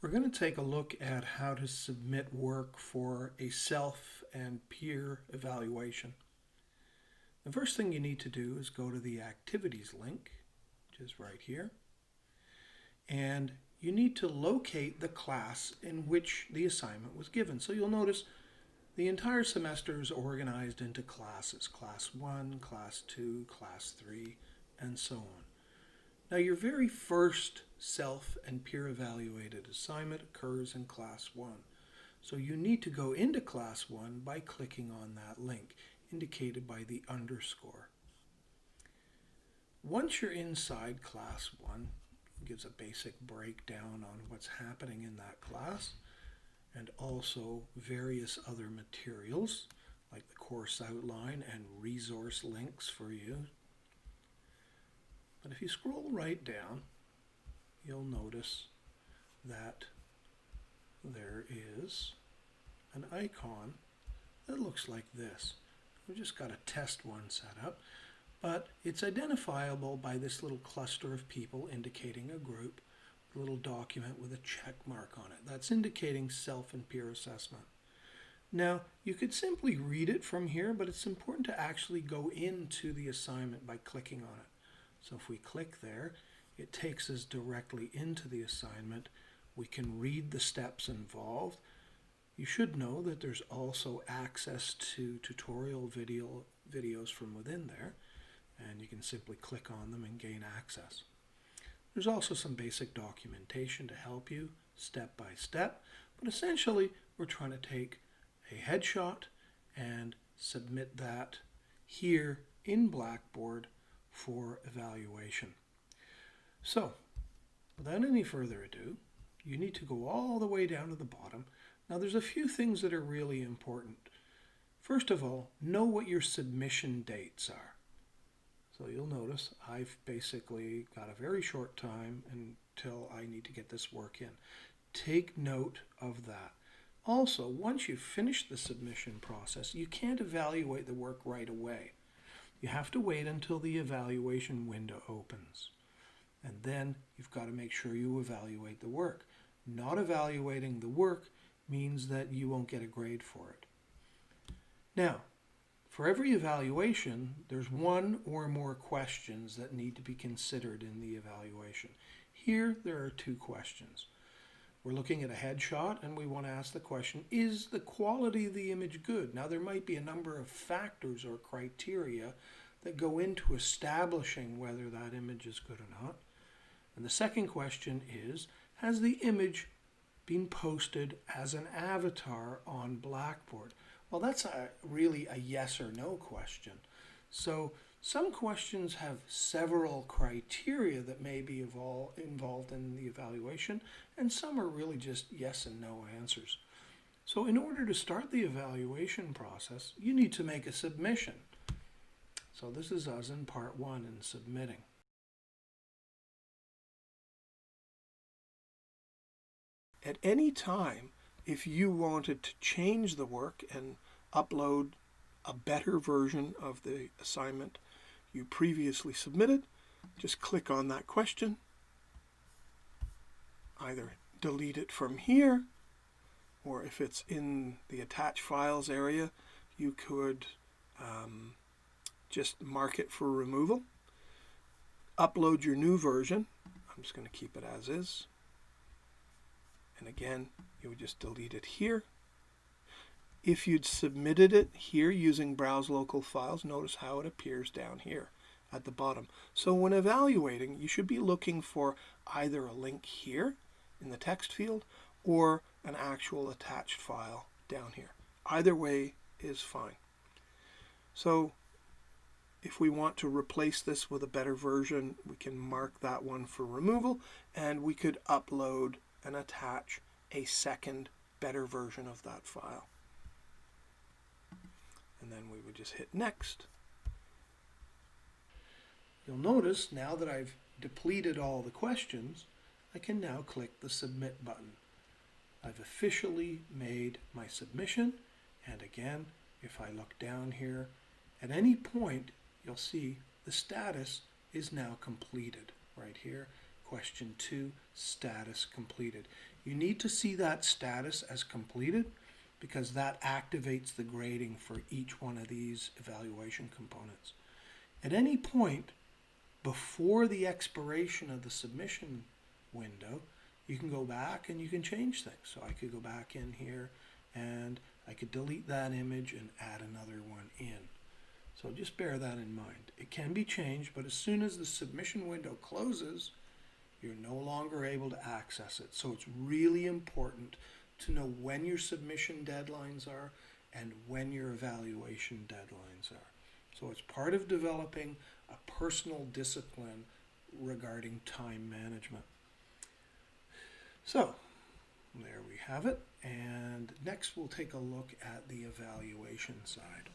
We're going to take a look at how to submit work for a self and peer evaluation. The first thing you need to do is go to the activities link, which is right here, and you need to locate the class in which the assignment was given. So you'll notice the entire semester is organized into classes, class 1, class 2, class 3, and so on. Now, your very first self and peer evaluated assignment occurs in class 1. So you need to go into class 1 by clicking on that link, indicated by the underscore. Once you're inside class 1, it gives a basic breakdown on what's happening in that class, and also various other materials like the course outline and resource links for you. But if you scroll right down, you'll notice that there is an icon that looks like this. We've just got a test one set up, but it's identifiable by this little cluster of people indicating a group, a little document with a check mark on it. That's indicating self and peer assessment. Now, you could simply read it from here, but it's important to actually go into the assignment by clicking on it. So if we click there, it takes us directly into the assignment. We can read the steps involved. You should know that there's also access to tutorial videos from within there, and you can simply click on them and gain access. There's also some basic documentation to help you step by step, but essentially we're trying to take a headshot and submit that here in Blackboard for evaluation. So, without any further ado, you need to go all the way down to the bottom. Now, there's a few things that are really important. First of all, know what your submission dates are. So you'll notice I've basically got a very short time until I need to get this work in. Take note of that. Also, once you've finished the submission process, you can't evaluate the work right away. You have to wait until the evaluation window opens. And then you've got to make sure you evaluate the work. Not evaluating the work means that you won't get a grade for it. Now, for every evaluation, there's one or more questions that need to be considered in the evaluation. Here, there are 2 questions. We're looking at a headshot and we want to ask the question, is the quality of the image good? Now, there might be a number of factors or criteria that go into establishing whether that image is good or not. And the second question is, has the image been posted as an avatar on Blackboard? Well, that's really a yes or no question. So some questions have several criteria that may be involved in the evaluation, and some are really just yes and no answers. So in order to start the evaluation process, you need to make a submission. So this is us in part 1 in submitting. At any time, if you wanted to change the work and upload a better version of the assignment you previously submitted, just click on that question. Either delete it from here, or if it's in the attached files area, you could just mark it for removal. Upload your new version. I'm just going to keep it as is. And again, you would just delete it here. If you'd submitted it here using Browse Local Files, notice how it appears down here at the bottom. So when evaluating, you should be looking for either a link here in the text field or an actual attached file down here. Either way is fine. So if we want to replace this with a better version, we can mark that one for removal, and we could upload and attach a second, better version of that file. And then we would just hit next. You'll notice now that I've depleted all the questions, I can now click the submit button. I've officially made my submission, and again, if I look down here, at any point you'll see the status is now completed right here. Question 2, status completed. You need to see that status as completed because that activates the grading for each one of these evaluation components. At any point before the expiration of the submission window, you can go back and you can change things. So I could go back in here and I could delete that image and add another one in. So just bear that in mind. It can be changed, but as soon as the submission window closes, you're no longer able to access it. So it's really important to know when your submission deadlines are and when your evaluation deadlines are. So it's part of developing a personal discipline regarding time management. So there we have it. And next we'll take a look at the evaluation side.